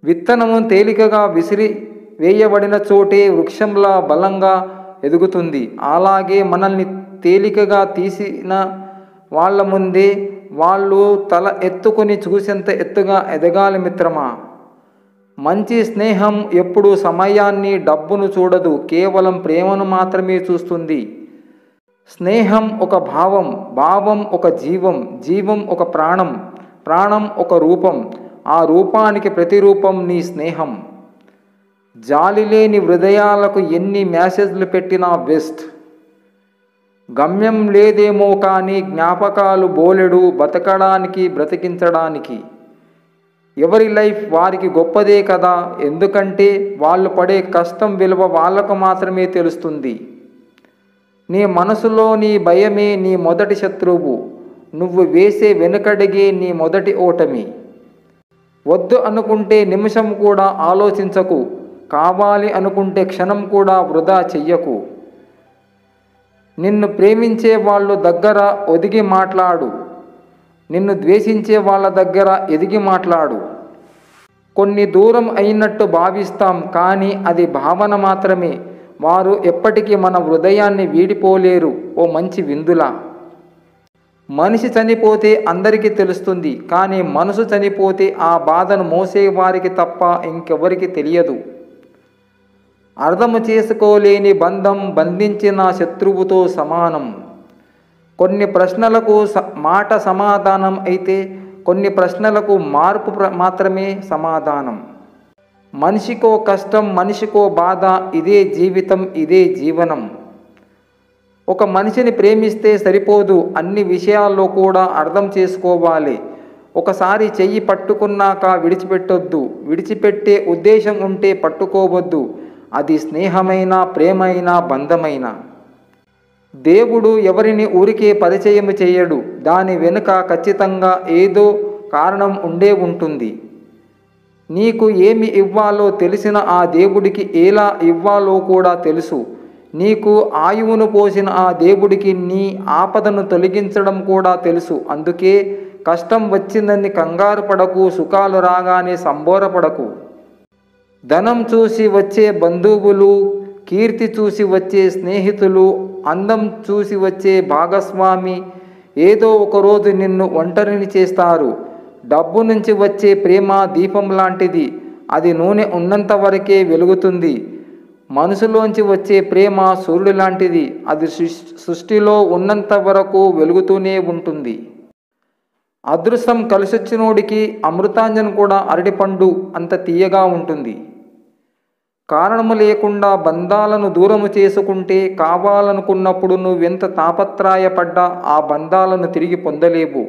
విత్తనము తేలికగా విసిరి వేయబడిన చోటే వృక్షంలా బలంగా ఎదుగుతుంది. అలాగే మనల్ని తేలికగా తీసిన వాళ్ళ ముందే వాళ్ళు తల ఎత్తుకొని చూసేంత ఎత్తుగా ఎదగాలి మిత్రమా. మంచి స్నేహం ఎప్పుడూ సమయాన్ని, డబ్బును చూడదు, కేవలం ప్రేమను మాత్రమే చూస్తుంది. స్నేహం ఒక భావం, భావం ఒక జీవం, జీవం ఒక ప్రాణం, ప్రాణం ఒక రూపం, ఆ రూపానికి ప్రతిరూపం నీ స్నేహం. జాలి లేని హృదయాలకు ఎన్ని మెసేజ్లు పెట్టినా వేస్ట్. గమ్యం లేదేమో కానీ జ్ఞాపకాలు బోలెడు, బతకడానికి బ్రతికించడానికి. ఎవరి లైఫ్ వారికి గొప్పదే కదా, ఎందుకంటే వాళ్ళు పడే కష్టం విలువ వాళ్ళకు మాత్రమే తెలుస్తుంది. నీ మనసులో నీ భయమే నీ మొదటి శత్రువు, నువ్వు వేసే వెనుకడిగే నీ మొదటి ఓటమి. వద్దు అనుకుంటే నిమిషం కూడా ఆలోచించకు, కావాలి అనుకుంటే క్షణం కూడా వృధా చెయ్యకు. నిన్ను ప్రేమించే వాళ్ళు దగ్గర ఒదిగి మాట్లాడు, నిన్ను ద్వేషించే వాళ్ళ దగ్గర ఎదిగి మాట్లాడు. కొన్ని దూరం అయినట్టు భావిస్తాం కానీ అది భావన మాత్రమే. వారు ఎప్పటికీ మన హృదయాన్ని వీడిపోలేరు ఓ మంచి విందులా. మనిషి చనిపోతే అందరికీ తెలుస్తుంది, కానీ మనసు చనిపోతే ఆ బాధను మోసేవారికి తప్ప ఇంకెవరికి తెలియదు. అర్థము చేసుకోలేని బంధం బంధించిన శత్రువుతో సమానం. కొన్ని ప్రశ్నలకు మాట సమాధానం అయితే కొన్ని ప్రశ్నలకు మార్పు మాత్రమే సమాధానం. మనిషికో కష్టం, మనిషికో బాధ, ఇదే జీవితం, ఇదే జీవనం. ఒక మనిషిని ప్రేమిస్తే సరిపోదు, అన్ని విషయాల్లో కూడా అర్థం చేసుకోవాలి. ఒకసారి చెయ్యి పట్టుకున్నాక విడిచిపెట్టొద్దు, విడిచిపెట్టే ఉద్దేశం ఉంటే పట్టుకోవద్దు. అది స్నేహమైనా, ప్రేమైనా, బంధమైనా. దేవుడు ఎవరిని ఊరికే పరిచయం చేయడు, దాని వెనుక ఖచ్చితంగా ఏదో కారణం ఉండే ఉంటుంది. నీకు ఏమి ఇవ్వాలో తెలిసిన ఆ దేవుడికి ఎలా ఇవ్వాలో కూడా తెలుసు. నీకు ఆయువును పోసిన ఆ దేవుడికి నీ ఆపదను తొలగించడం కూడా తెలుసు. అందుకే కష్టం వచ్చిందని కంగారు పడకు, సుఖాలు రాగానే సంబోరపడకు. ధనం చూసి వచ్చే బంధువులు, కీర్తి చూసి వచ్చే స్నేహితులు, అందం చూసి వచ్చే భాగస్వామి ఏదో ఒకరోజు నిన్ను ఒంటరిని చేస్తారు. డబ్బు నుంచి వచ్చే ప్రేమ దీపం లాంటిది, అది నూనె ఉన్నంత వరకే వెలుగుతుంది. మనసులోంచి వచ్చే ప్రేమ సూర్యుడు లాంటిది, అది సృష్టిలో ఉన్నంత వరకు వెలుగుతూనే ఉంటుంది. అదృష్టం కలిసొచ్చినోడికి అమృతాంజన్ కూడా అరటిపండు అంత తీయగా ఉంటుంది. కారణము లేకుండా బంధాలను దూరము చేసుకుంటే కావాలనుకున్నప్పుడు నువ్వెంత తాపత్రయపడ్డా ఆ బంధాలను తిరిగి పొందలేవు.